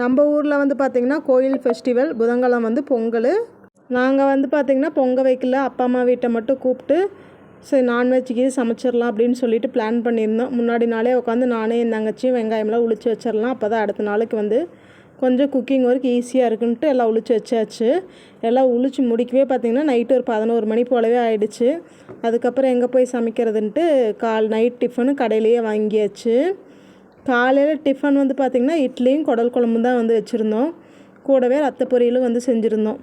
நம்ம ஊரில் வந்து பார்த்திங்கன்னா கோயில் ஃபெஸ்டிவல், புதன்கிழமை வந்து பொங்கல். நாங்கள் வந்து பார்த்திங்கன்னா பொங்கல் வைக்கல, அப்பா அம்மா வீட்டை மட்டும் கூப்பிட்டு சரி நான்வெஜ்ஜுக்கு சமைச்சிடலாம் அப்படின்னு சொல்லிட்டு பிளான் பண்ணியிருந்தோம். முன்னாடி நாளே உட்காந்து நானே என் தங்கச்சியும் வெங்காயம்லாம் உளிச்சு வச்சிடலாம், அப்போ தான் அடுத்த நாளுக்கு வந்து கொஞ்சம் குக்கிங் ஒர்க் ஈஸியாக இருக்குன்ட்டு எல்லாம் உளிச்சு வச்சாச்சு. எல்லாம் உளிச்சு முடிக்கவே பார்த்திங்கன்னா நைட்டு ஒரு 11 மணி போலவே ஆகிடுச்சு. அதுக்கப்புறம் எங்கே போய் சமைக்கிறதுன்ட்டு நைட் டிஃபனு கடையிலேயே வாங்கியாச்சு. காலையில் டிஃபன் வந்து பார்த்திங்கன்னா இட்லியும் குடல் குழம்பும் தான் வந்து வச்சுருந்தோம். கூடவே ரத்த பொரியலும் வந்து செஞ்சுருந்தோம்.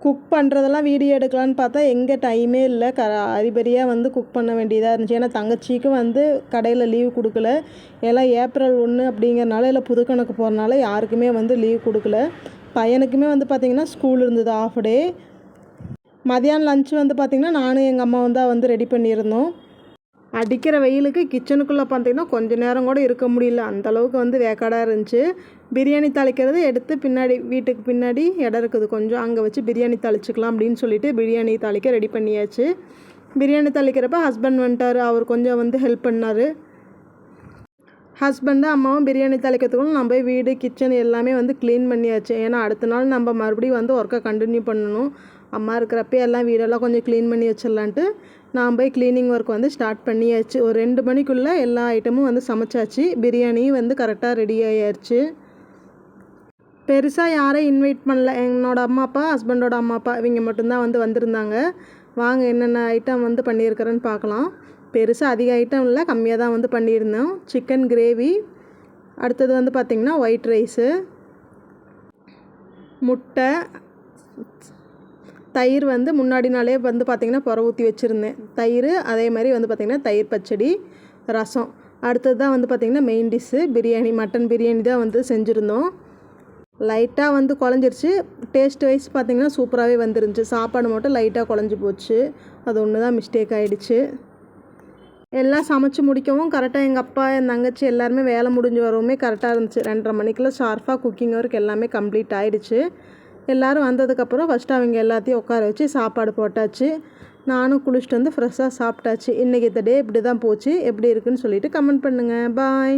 குக் பண்ணுறதெல்லாம் வீடியோ எடுக்கலான்னு பார்த்தா எங்கே டைமே இல்லை. அரிபரியாக வந்து குக் பண்ண வேண்டியதாக இருந்துச்சு. ஏன்னா தங்கச்சிக்கும் வந்து கடையில் லீவ் கொடுக்கல. எல்லாம் ஏப்ரல் 1 அப்படிங்கிறனால இல்லை புது கணக்கு போகிறனால யாருக்குமே வந்து லீவ் கொடுக்கல. பையனுக்குமே வந்து பார்த்திங்கன்னா ஸ்கூல் இருந்தது ஆஃப் டே. மதியானம் லஞ்சு வந்து பார்த்திங்கன்னா நானும் எங்கள் அம்மாவும் தான் வந்து ரெடி பண்ணியிருந்தோம். அடிக்கிற வெயிலுக்கு கிச்சனுக்குள்ளே பார்த்திங்கன்னா கொஞ்சம் நேரம் கூட இருக்க முடியல, அந்தளவுக்கு வந்து வேக்காடாக இருந்துச்சு. பிரியாணி தாளிக்கிறது எடுத்து பின்னாடி வீட்டுக்கு பின்னாடி இடம் இருக்குது கொஞ்சம், அங்கே வச்சு பிரியாணி தாளிச்சிக்கலாம் அப்படின்னு சொல்லிட்டு பிரியாணி தாளிக்க ரெடி பண்ணியாச்சு. பிரியாணி தாளிக்கிறப்ப ஹஸ்பண்ட் வந்துட்டார், அவர் கொஞ்சம் வந்து ஹெல்ப் பண்ணார். ஹஸ்பண்டும் அம்மாவும் பிரியாணி தாளிக்கிறதுக்குள்ள நம்ம வீடு கிச்சன் எல்லாமே வந்து க்ளீன் பண்ணியாச்சு. ஏன்னா அடுத்த நாள் நம்ம மறுபடியும் வந்து ஒர்க்கை கண்டினியூ பண்ணணும். அம்மா இருக்கிறப்ப எல்லாம் வீடெல்லாம் கொஞ்சம் க்ளீன் பண்ணி வச்சிடலான்ட்டு நான் போய் க்ளீனிங் ஒர்க் வந்து ஸ்டார்ட் பண்ணியாச்சு. ஒரு 2 மணிக்குள்ளே எல்லா ஐட்டமும் வந்து சமைச்சாச்சு. பிரியாணியும் வந்து கரெக்டாக ரெடி ஆகிடுச்சு. பெருசாக யாரையும் இன்வைட் பண்ணல. என்னோடய அம்மா அப்பா, ஹஸ்பண்டோட அம்மா அப்பா இவங்க மட்டும்தான் வந்து வந்திருந்தாங்க. வாங்க என்னென்ன ஐட்டம் வந்து பண்ணியிருக்கிறேன்னு பார்க்கலாம். பெருசாக அதிக ஐட்டம் இல்லை, கம்மியாக தான் வந்து பண்ணியிருந்தோம். சிக்கன் கிரேவி, அடுத்தது வந்து பார்த்திங்கன்னா ஒயிட் ரைஸு, முட்டை, தயிர் வந்து முன்னாடி நாளே வந்து பார்த்திங்கன்னா புற ஊற்றி வச்சுருந்தேன். தயிர் அதே மாதிரி வந்து பார்த்திங்கன்னா தயிர் பச்சடி, ரசம். அடுத்தது தான் வந்து பார்த்திங்கன்னா main dish biryani, mutton biryani தான் வந்து செஞ்சுருந்தோம். லைட்டாக வந்து குழஞ்சிருச்சு. டேஸ்ட் வைஸ் பார்த்திங்கன்னா சூப்பராகவே வந்துருந்துச்சு. சாப்பாடு மட்டும் லைட்டாக குழஞ்சி போச்சு, அது ஒன்று தான் மிஸ்டேக் ஆகிடுச்சு. எல்லாம் சமைச்சு முடிக்கவும் கரெக்டாக எங்கள் அப்பா என் தங்கச்சி எல்லாருமே வேலை முடிஞ்சு வரவுமே கரெக்டாக இருந்துச்சு. 2:30 மணிக்குள்ளே ஷார்ப்பாக குக்கிங் ஒர்க் எல்லாமே கம்ப்ளீட் ஆகிடுச்சு. எல்லோரும் வந்ததுக்கப்புறம் ஃபஸ்ட்டு அவங்க எல்லாத்தையும் உட்கார வச்சு சாப்பாடு போட்டாச்சு. நானும் குளிச்சுட்டு வந்து ஃப்ரெஷ்ஷாக சாப்பிட்டாச்சு. இன்றைக்கி இந்த டே இப்படி தான் போச்சு. எப்படி இருக்குன்னு சொல்லிவிட்டு கமெண்ட் பண்ணுங்கள். பாய்.